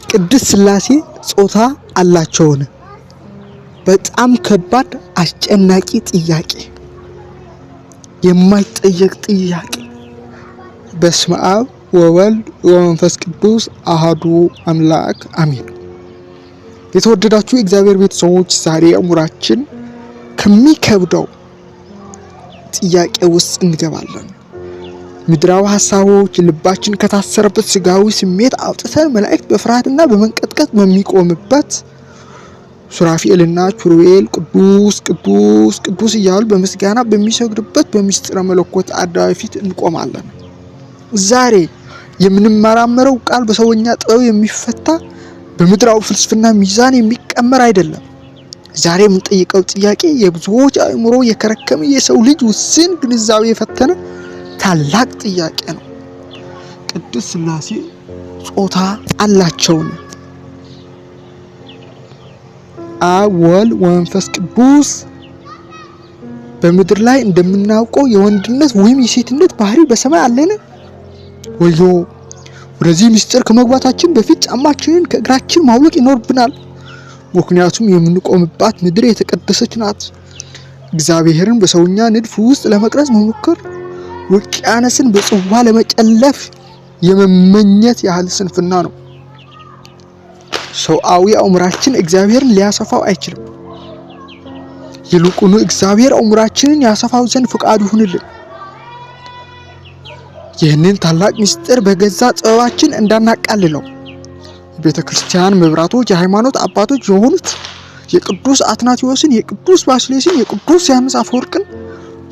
ቅድስት ሥላሴ ጾታ አላቸውን? በጣም ከባድ አስጨናቂ ጥያቄ፣ የማይጠየቅ ጥያቄ። በስመ አብ ወወልድ ወመንፈስ ቅዱስ አሐዱ አምላክ አሜን። የተወደዳችሁ የእግዚአብሔር ቤተሰቦች ዛሬ አእምሯችን ከሚከብደው ጥያቄ ውስጥ እንገባለን። ምድራዊ ሐሳቦች ልባችን ከታሰረበት ስጋዊ ስሜት አውጥተን መላእክት በፍርሃትና በመንቀጥቀጥ በሚቆምበት ሱራፌልና ኪሩቤል ቅዱስ ቅዱስ ቅዱስ እያሉ በምስጋና በሚሰግዱበት በምስጢረ መለኮት አደባባይ ፊት እንቆማለን። ዛሬ የምንመራመረው ቃል በሰውኛ ጥበብ የሚፈታ በምድራዊ ፍልስፍና ሚዛን የሚቀመር አይደለም። ዛሬ የምንጠይቀው ጥያቄ የብዙዎች አእምሮ የከረከመ የሰው ልጅ ውስን ግንዛቤ የፈተነ ታላቅ ጥያቄ ነው። ቅድስት ሥላሴ ጾታ አላቸውን? አብ ወልድ ወመንፈስ ቅዱስ በምድር ላይ እንደምናውቀው የወንድነት ወይም የሴትነት ባህሪ በሰማይ አለን? ወዮ! ወደዚህ ምስጢር ከመግባታችን በፊት ጫማችንን ከእግራችን ማውለቅ ይኖርብናል። ምክንያቱም የምንቆምባት ምድር የተቀደሰች ናት። እግዚአብሔርን በሰውኛ ንድፍ ውስጥ ለመቅረጽ መሞከር ውቅያኖስን በጽዋ ለመጨለፍ የመመኘት ያህል ስንፍና ነው። ሰውአዊ አእምሯችን እግዚአብሔርን ሊያሰፋው አይችልም። ይልቁኑ እግዚአብሔር አእምሯችንን ያሰፋው ዘንድ ፈቃዱ ይሁንልን። ይህንን ታላቅ ምስጢር በገዛ ጥበባችን እንዳናቃልለው የቤተ ክርስቲያን መብራቶች የሃይማኖት አባቶች የሆኑት የቅዱስ አትናቴዎስን፣ የቅዱስ ባስልዮስን፣ የቅዱስ ዮሐንስ አፈወርቅን፣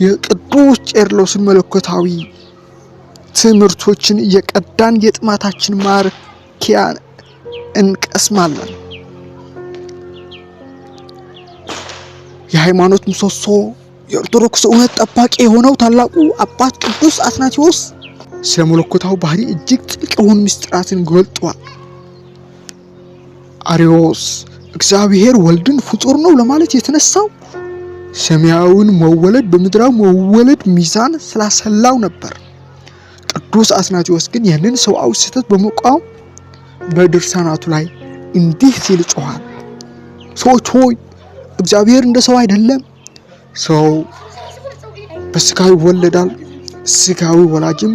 የቅዱስ ቄርሎስን መለኮታዊ ትምህርቶችን እየቀዳን የጥማታችን ማርኪያ እንቀስማለን። የሃይማኖት ምሰሶ የኦርቶዶክስ እውነት ጠባቂ የሆነው ታላቁ አባት ቅዱስ አትናቴዎስ ስለ መለኮታዊ ባህሪ እጅግ ጥልቅ የሆኑ ምስጢራትን ገልጧል። አርዮስ እግዚአብሔር ወልድን ፍጡር ነው ለማለት የተነሳው ሰማያዊውን መወለድ በምድራዊ መወለድ ሚዛን ስላሰላው ነበር። ቅዱስ አትናቴዎስ ግን ይህንን ሰውአዊ ስህተት በመቃወም በድርሳናቱ ላይ እንዲህ ሲል ጮኻል። ሰዎች ሆይ እግዚአብሔር እንደ ሰው አይደለም። ሰው በስጋ ይወለዳል። ስጋዊ ወላጅም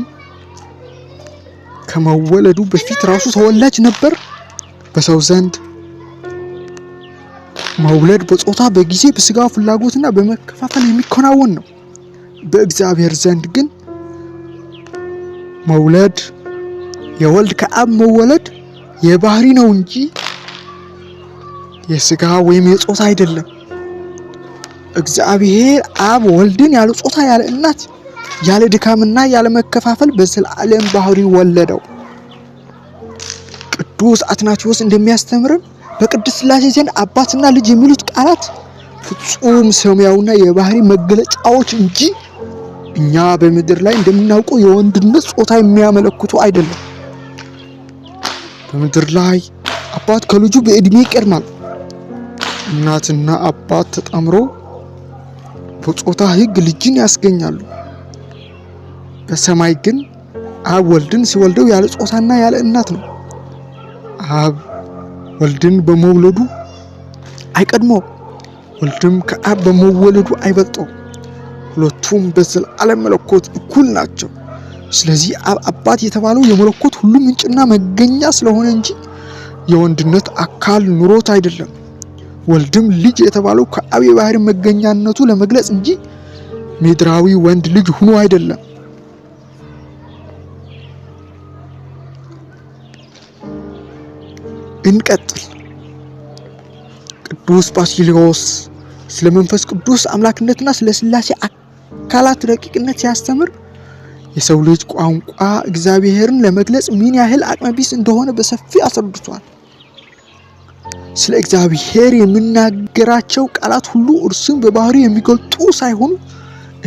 ከመወለዱ በፊት ራሱ ተወላጅ ነበር። በሰው ዘንድ መውለድ በጾታ በጊዜ በስጋ ፍላጎትና በመከፋፈል የሚከናወን ነው። በእግዚአብሔር ዘንድ ግን መውለድ የወልድ ከአብ መወለድ የባህሪ ነው እንጂ የስጋ ወይም የጾታ አይደለም። እግዚአብሔር አብ ወልድን ያለ ጾታ ያለ እናት ያለ ድካምና ያለ መከፋፈል በዘላለም ባህሪ ወለደው። ቅዱስ አትናቴዎስ እንደሚያስተምረን በቅድስት ሥላሴ ዘንድ አባትና ልጅ የሚሉት ቃላት ፍጹም ሰማያዊና የባህሪ መገለጫዎች እንጂ እኛ በምድር ላይ እንደምናውቀው የወንድነት ጾታ የሚያመለክቱ አይደለም። በምድር ላይ አባት ከልጁ በእድሜ ይቀድማል። እናትና አባት ተጣምሮ በጾታ ሕግ ልጅን ያስገኛሉ። በሰማይ ግን አብ ወልድን ሲወልደው ያለ ጾታና ያለ እናት ነው። አብ ወልድን በመውለዱ አይቀድመው፣ ወልድም ከአብ በመወለዱ አይበልጠው። ሁለቱም በዘላለም መለኮት እኩል ናቸው። ስለዚህ አብ አባት የተባለው የመለኮት ሁሉ ምንጭና መገኛ ስለሆነ እንጂ የወንድነት አካል ኑሮት አይደለም። ወልድም ልጅ የተባለው ከአብ የባህሪ መገኛነቱ ለመግለጽ እንጂ ምድራዊ ወንድ ልጅ ሆኖ አይደለም። እንቀጥል። ቅዱስ ባስልዮስ ስለ መንፈስ ቅዱስ አምላክነትና ስለ ሥላሴ አካላት ረቂቅነት ሲያስተምር የሰው ልጅ ቋንቋ እግዚአብሔርን ለመግለጽ ምን ያህል አቅመቢስ እንደሆነ በሰፊ አስረድቷል። ስለ እግዚአብሔር የምናገራቸው ቃላት ሁሉ እርሱን በባህሪው የሚገልጡ ሳይሆኑ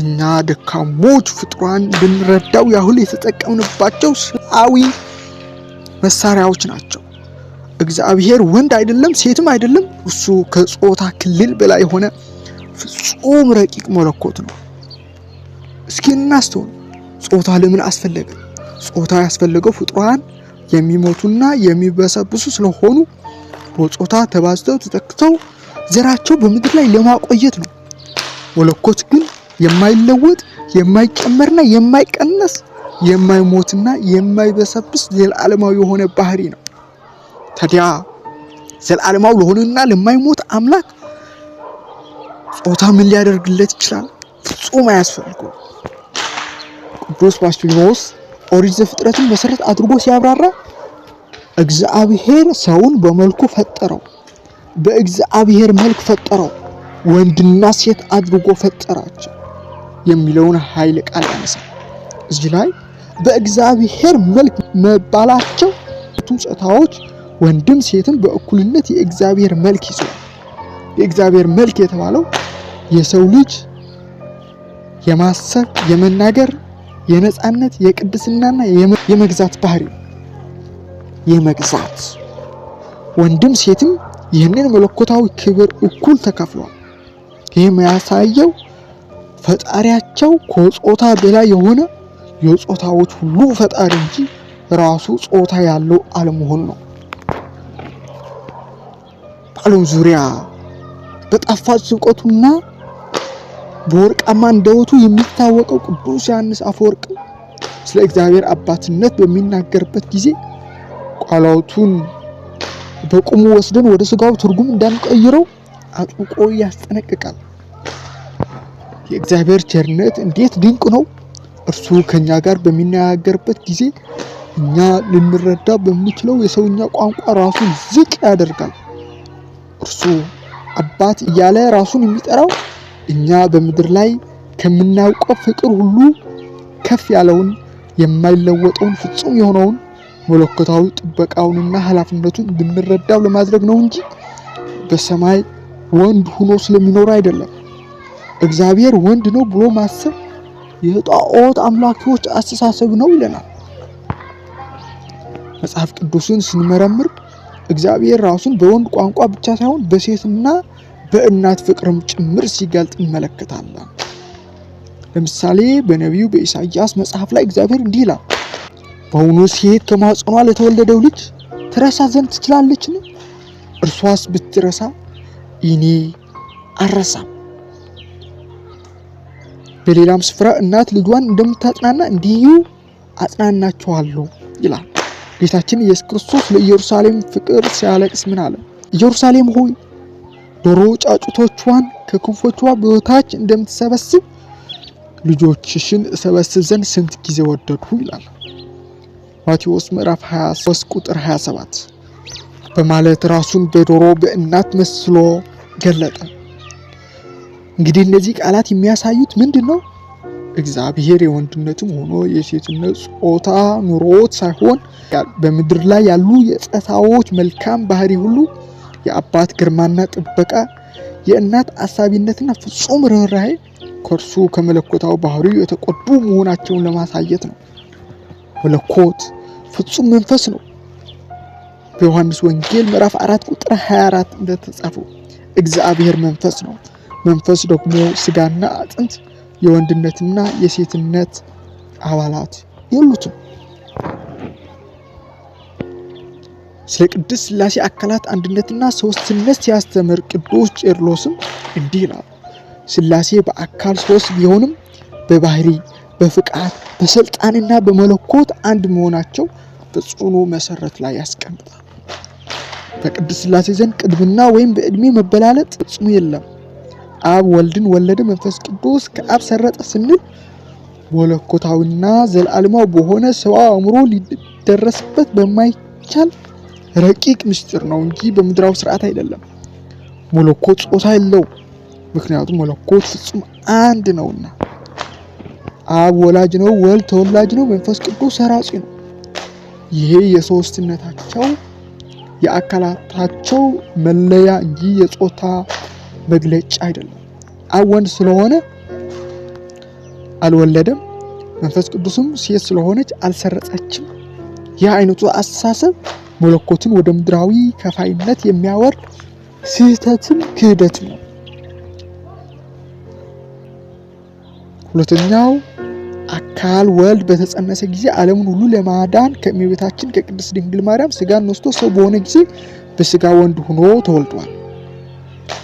እኛ ደካሞች ፍጡራን እንድንረዳው ያህል የተጠቀምንባቸው ሰዋዊ መሳሪያዎች ናቸው። እግዚአብሔር ወንድ አይደለም፣ ሴትም አይደለም። እሱ ከጾታ ክልል በላይ የሆነ ፍጹም ረቂቅ መለኮት ነው። እስኪ እናስተውል። ጾታ ለምን አስፈለገ? ጾታ ያስፈለገው ፍጡራን የሚሞቱና የሚበሰብሱ ስለሆኑ በጾታ ተባዝተው ተተክተው ዘራቸው በምድር ላይ ለማቆየት ነው። መለኮት ግን የማይለወጥ የማይጨመርና የማይቀነስ የማይሞትና የማይበሰብስ ዘላለማዊ የሆነ ባህሪ ነው። ታዲያ ዘላለማዊ ለሆነና ለማይሞት አምላክ ጾታ ምን ሊያደርግለት ይችላል? ፍጹም አያስፈልገውም። ቅዱስ ባስልዮስ ኦሪት ዘፍጥረትን መሰረት አድርጎ ሲያብራራ እግዚአብሔር ሰውን በመልኩ ፈጠረው፣ በእግዚአብሔር መልክ ፈጠረው፣ ወንድና ሴት አድርጎ ፈጠራቸው የሚለውን ኃይለ ቃል ያነሳል። እዚህ ላይ በእግዚአብሔር መልክ መባላቸው ጾታዎች ወንድም ሴትም በእኩልነት የእግዚአብሔር መልክ ይዘዋል። የእግዚአብሔር መልክ የተባለው የሰው ልጅ የማሰብ፣ የመናገር፣ የነጻነት፣ የቅድስናና የመግዛት ባህሪ የመግዛት ወንድም ሴትም ይህንን መለኮታዊ ክብር እኩል ተካፍለዋል። ይህም ያሳየው ፈጣሪያቸው ከጾታ በላይ የሆነ የጾታዎች ሁሉ ፈጣሪ እንጂ ራሱ ጾታ ያለው አለመሆኑ ነው። በዓለም ዙሪያ በጣፋጭ ስብከቱና በወርቃማ አንደበቱ የሚታወቀው ቅዱስ ዮሐንስ አፈወርቅ ስለ እግዚአብሔር አባትነት በሚናገርበት ጊዜ ቃላቱን በቁሙ ወስደን ወደ ስጋው ትርጉም እንዳንቀይረው አጥብቆ ያስጠነቅቃል። የእግዚአብሔር ቸርነት እንዴት ድንቅ ነው! እርሱ ከኛ ጋር በሚናገርበት ጊዜ እኛ ልንረዳ በምንችለው የሰውኛ ቋንቋ ራሱን ዝቅ ያደርጋል። እርሱ አባት እያለ ራሱን የሚጠራው እኛ በምድር ላይ ከምናውቀው ፍቅር ሁሉ ከፍ ያለውን የማይለወጠውን ፍጹም የሆነውን መለኮታዊ ጥበቃውንና ኃላፊነቱን እንድንረዳው ለማድረግ ነው እንጂ በሰማይ ወንድ ሆኖ ስለሚኖር አይደለም። እግዚአብሔር ወንድ ነው ብሎ ማሰብ የጣዖት አምላኪዎች አስተሳሰብ ነው ይለናል። መጽሐፍ ቅዱስን ስንመረምር እግዚአብሔር ራሱን በወንድ ቋንቋ ብቻ ሳይሆን በሴትና በእናት ፍቅርም ጭምር ሲገልጥ እንመለከታለን። ለምሳሌ በነቢዩ በኢሳይያስ መጽሐፍ ላይ እግዚአብሔር እንዲህ ይላል፣ በውኑ ሴት ከማኅፀኗ ለተወለደው ልጅ ትረሳ ዘንድ ትችላለችን? እርሷስ ብትረሳ እኔ አልረሳም። በሌላም ስፍራ እናት ልጇን እንደምታጽናና እንዲሁ አጽናናችኋለሁ ይላል። ጌታችን ኢየሱስ ክርስቶስ ለኢየሩሳሌም ፍቅር ሲያለቅስ ምን አለ? ኢየሩሳሌም ሆይ ዶሮ ጫጩቶቿን ከክንፎቿ በታች እንደምትሰበስብ ልጆችሽን እሰበስብ ዘንድ ስንት ጊዜ ወደድሁ ይላል። ማቴዎስ ምዕራፍ 23 ቁጥር 27 በማለት ራሱን በዶሮ በእናት መስሎ ገለጠ። እንግዲህ እነዚህ ቃላት የሚያሳዩት ምንድን ነው? እግዚአብሔር የወንድነትም ሆኖ የሴትነት ጾታ ኑሮት ሳይሆን በምድር ላይ ያሉ የጾታዎች መልካም ባህሪ ሁሉ የአባት ግርማና ጥበቃ፣ የእናት አሳቢነትና ፍጹም ርኅራኄ ከእርሱ ከመለኮታዊ ባህሪው የተቀዱ መሆናቸውን ለማሳየት ነው። መለኮት ፍጹም መንፈስ ነው። በዮሐንስ ወንጌል ምዕራፍ 4 ቁጥር 24 እንደተጻፈው እግዚአብሔር መንፈስ ነው። መንፈስ ደግሞ ስጋና አጥንት የወንድነትና የሴትነት አባላት የሉትም። ስለ ቅድስት ሥላሴ አካላት አንድነትና ሶስትነት ሲያስተምር ቅዱስ ቄርሎስም እንዲህ ይላል፣ ሥላሴ በአካል ሶስት ቢሆንም በባህሪ በፍቃድ በስልጣንና በመለኮት አንድ መሆናቸው በጽኑ መሰረት ላይ ያስቀምጣል። በቅድስት ሥላሴ ዘንድ ቅድምና ወይም በዕድሜ መበላለጥ ፈጽሞ የለም። አብ ወልድን ወለደ፣ መንፈስ ቅዱስ ከአብ ሰረጸ ስንል መለኮታዊና ዘላለማዊ በሆነ ሰብአዊ አእምሮ ሊደረስበት በማይቻል ረቂቅ ምስጢር ነው እንጂ በምድራዊ ስርዓት አይደለም። መለኮት ጾታ የለው፣ ምክንያቱም መለኮት ፍጹም አንድ ነውና። አብ ወላጅ ነው፣ ወልድ ተወላጅ ነው፣ መንፈስ ቅዱስ ሰራጺ ነው። ይሄ የሶስትነታቸው የአካላታቸው መለያ እንጂ የጾታ መግለጫ አይደለም። አብ ወንድ ስለሆነ አልወለደም፣ መንፈስ ቅዱስም ሴት ስለሆነች አልሰረጸችም። ይህ አይነቱ አስተሳሰብ መለኮትን ወደ ምድራዊ ከፋይነት የሚያወርድ ስህተትም ክህደት ነው። ሁለተኛው አካል ወልድ በተጸነሰ ጊዜ ዓለምን ሁሉ ለማዳን ከእመቤታችን ከቅድስት ድንግል ማርያም ስጋን ነስቶ ሰው በሆነ ጊዜ በስጋ ወንድ ሆኖ ተወልዷል።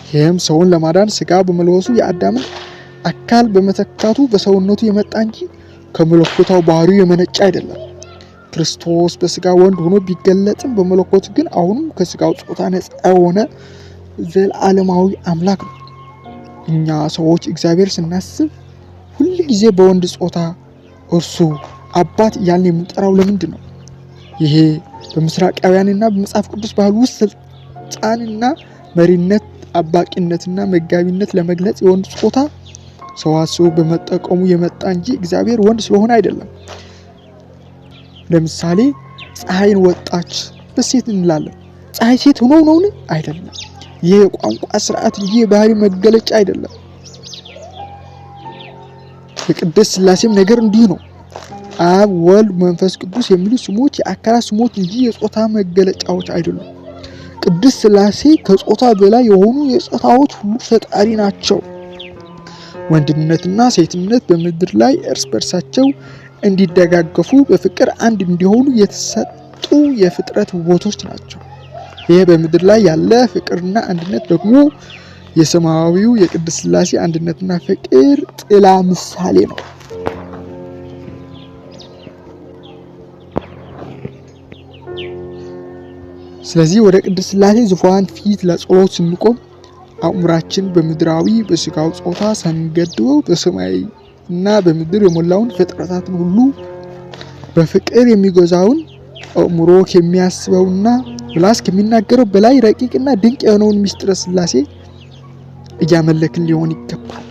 ይህም ሰውን ለማዳን ስጋ በመለወሱ የአዳምን አካል በመተካቱ በሰውነቱ የመጣ እንጂ ከመለኮታው ባህሪው የመነጨ አይደለም። ክርስቶስ በስጋ ወንድ ሆኖ ቢገለጥም በመለኮቱ ግን አሁንም ከስጋው ጾታ ነፃ የሆነ ዘላለማዊ አምላክ ነው። እኛ ሰዎች እግዚአብሔር ስናስብ ሁል ጊዜ በወንድ ጾታ እርሱ አባት እያልን የምንጠራው ለምንድን ነው? ይሄ በምስራቃውያንና በመጽሐፍ ቅዱስ ባህል ውስጥ ስልጣንና መሪነት፣ አባቂነትና መጋቢነት ለመግለጽ የወንድ ጾታ ሰዋስው በመጠቀሙ የመጣ እንጂ እግዚአብሔር ወንድ ስለሆነ አይደለም። ለምሳሌ ፀሐይን ወጣች በሴት እንላለን። ፀሐይ ሴት ሆኖ ነው አይደለም። ይህ የቋንቋ ስርዓት እንጂ የባህሪ መገለጫ አይደለም። የቅድስት ሥላሴም ነገር እንዲህ ነው። አብ፣ ወልድ፣ መንፈስ ቅዱስ የሚሉ ስሞች የአካላት ስሞች እንጂ የጾታ መገለጫዎች አይደሉም። ቅድስት ሥላሴ ከጾታ በላይ የሆኑ የጾታዎች ሁሉ ፈጣሪ ናቸው። ወንድነትና ሴትነት በምድር ላይ እርስ በርሳቸው እንዲደጋገፉ በፍቅር አንድ እንዲሆኑ የተሰጡ የፍጥረት ውበቶች ናቸው። ይህ በምድር ላይ ያለ ፍቅርና አንድነት ደግሞ የሰማያዊው የቅድስት ሥላሴ አንድነትና ፍቅር ጥላ ምሳሌ ነው። ስለዚህ ወደ ቅድስት ሥላሴ ዙፋን ፊት ለጸሎት ስንቆም አእምሯችን በምድራዊ በስጋው ጾታ ሳንገድበው በሰማይ እና በምድር የሞላውን ፍጥረታትን ሁሉ በፍቅር የሚገዛውን አእምሮ ከሚያስበውና ምላስ ከሚናገረው በላይ ረቂቅና ድንቅ የሆነውን ምስጢረ ሥላሴ እያመለክን ሊሆን ይገባል።